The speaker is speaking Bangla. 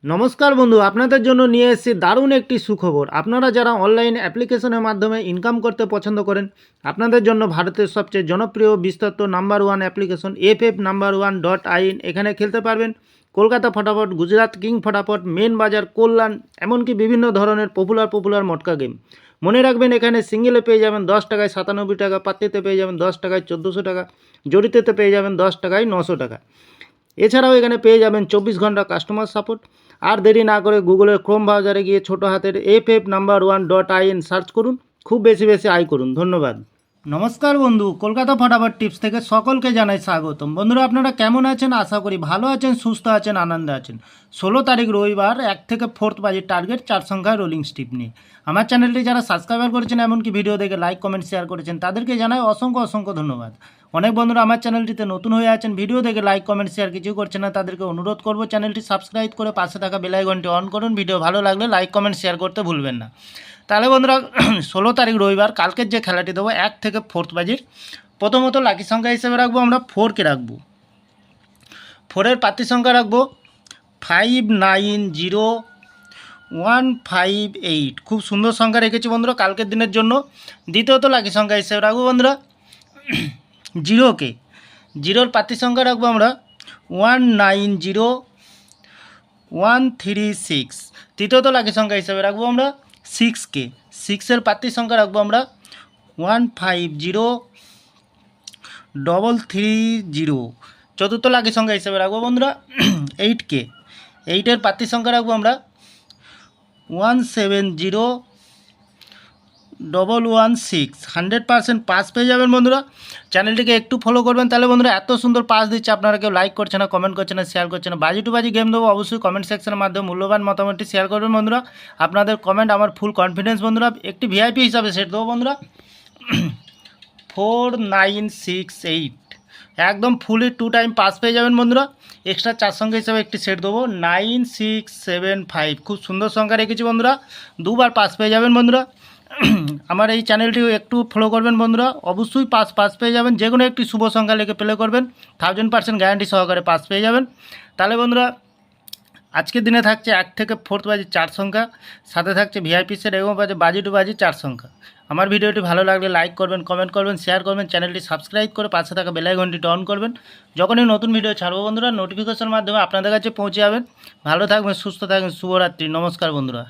নমস্কার বন্ধু, আপনাদের জন্য নিয়ে এসেছি দারুণ একটি সুখবর। আপনারা যারা অনলাইন অ্যাপ্লিকেশনের মাধ্যমে ইনকাম করতে পছন্দ করেন, আপনাদের জন্য ভারতের সবচেয়ে জনপ্রিয় বিস্তৃত নাম্বার ওয়ান অ্যাপ্লিকেশন FF1.in এখানে খেলতে পারবেন। কলকাতা ফটাফট, গুজরাট কিং ফটাফট, মেন বাজার, কল্যাণ, এমনকি বিভিন্ন ধরনের পপুলার মটকা গেম। মনে রাখবেন, এখানে সিঙ্গেলে পেয়ে যাবেন 10 টাকায় 97 টাকা, পাত্তিতে পেয়ে যাবেন 10 টাকায় 1400 টাকা, জড়িতেতে পেয়ে যাবেন 10 টাকায় 900 টাকা। এছাড়াও এখানে পেয়ে যাবেন 24 ঘন্টা কাস্টমার সাপোর্ট। আর দেরি না করে গুগলের ক্রোম ব্রাউজারে গিয়ে ছোটো হাতের FF1.in সার্চ করুন, খুব বেশি আয় করুন। ধন্যবাদ। নমস্কার বন্ধু, কলকাতা ফটাফট টিপস থেকে সকলকে জানাই স্বাগতম। বন্ধুরা, আপনারা কেমন আছেন? আশা করি ভালো আছেন, সুস্থ আছেন, আনন্দে আছেন। 16 তারিখ রবিবার 1 থেকে 4 বাজে টার্গেট 4 সংখ্যায় রোলিং স্টিপ নিয়ে। আমার চ্যানেলটি যারা সাবস্ক্রাইবার করেছেন, এমনকি ভিডিও দেখে লাইক কমেন্ট শেয়ার করেছেন, তাদেরকে জানাই অসংখ্য ধন্যবাদ। অনেক বন্ধুরা আমার চ্যানেলটিতে নতুন হয়ে আছেন, ভিডিও দেখে লাইক কমেন্ট শেয়ার কিছু করছেন না, তাদেরকে অনুরোধ করব চ্যানেলটি সাবস্ক্রাইব করে পাশে থাকা বেল আইকনটি অন করুন। ভিডিও ভালো লাগলে লাইক কমেন্ট শেয়ার করতে ভুলবেন না। তাহলে বন্ধুরা, 16 তারিখ রবিবার কালকের যে খেলাটি দেবো 1 থেকে 4 বাজির, প্রথমত লাকি সংখ্যা হিসেবে রাখবো আমরা 4কে রাখবো। 4-এর প্রার্থী সংখ্যা রাখবো 590158। খুব সুন্দর সংখ্যা রেখেছি বন্ধুরা কালকের দিনের জন্য। দ্বিতীয়ত লাকি সংখ্যা হিসেবে রাখবো বন্ধুরা 0কে। 0-র প্রার্থী সংখ্যা রাখবো আমরা 190136। তৃতীয়ত লাকি সংখ্যা হিসেবে রাখবো আমরা 6কে। 6-এর প্রার্থী সংখ্যা রাখবো আমরা 150330। চতুর্থ লাকি সংখ্যা হিসেবে রাখবো বন্ধুরা 8কে। 8-এর প্রার্থী সংখ্যা রাখবো আমরা 170116। 100% পাস পেয়ে যাবেন বন্ধুরা। চ্যানেলটিকে একটু ফলো করবেন। তাহলে বন্ধুরা, এত সুন্দর পাস দিচ্ছে, আপনারা কেউ লাইক করছে না, কমেন্ট করছে না, শেয়ার করছে না। বাজি টু বাজি গেম দেবো, অবশ্যই কমেন্ট সেকশনের মাধ্যমে মূল্যবান মতামতটি শেয়ার করবেন বন্ধুরা। আপনাদের কমেন্ট আমার ফুল কনফিডেন্স বন্ধুরা। একটি ভিআইপি হিসাবে সেট দেবো বন্ধুরা 4968। একদম ফুলি 2 টাইম পাস পেয়ে যাবেন বন্ধুরা। এক্সট্রা 4 সংখ্যা হিসাবে একটি সেট দেবো 9675। খুব সুন্দর সংখ্যা রেখেছি বন্ধুরা, 2বার পাস পেয়ে যাবেন বন্ধুরা। আমার এই চ্যানেলটি একটু ফলো করবেন বন্ধুরা, অবশ্যই পাস পেয়ে যাবেন। যে কোনো একটি শুভ সংখ্যা লিখে প্লে করবেন, 1000% গ্যারান্টি সহকারে পাস পেয়ে যাবেন। তাহলে বন্ধুরা, আজকের দিনে থাকছে 1 থেকে 4 বাজি 4 সংখ্যা, সাথে থাকছে ভিআইপি সেট এবং বাজি টু বাজি 4 সংখ্যা। আমার ভিডিওটি ভালো লাগলে লাইক করবেন, কমেন্ট করবেন, শেয়ার করবেন, চ্যানেলটি সাবস্ক্রাইব করে পাশে থাকা বেল আইকনটি অন করবেন। যখনই নতুন ভিডিও ছাড়বো বন্ধুরা, নোটিফিকেশনের মাধ্যমে আপনাদের কাছে পৌঁছে যাবেন। ভালো থাকবেন, সুস্থ থাকবেন, শুভরাত্রি। নমস্কার বন্ধুরা।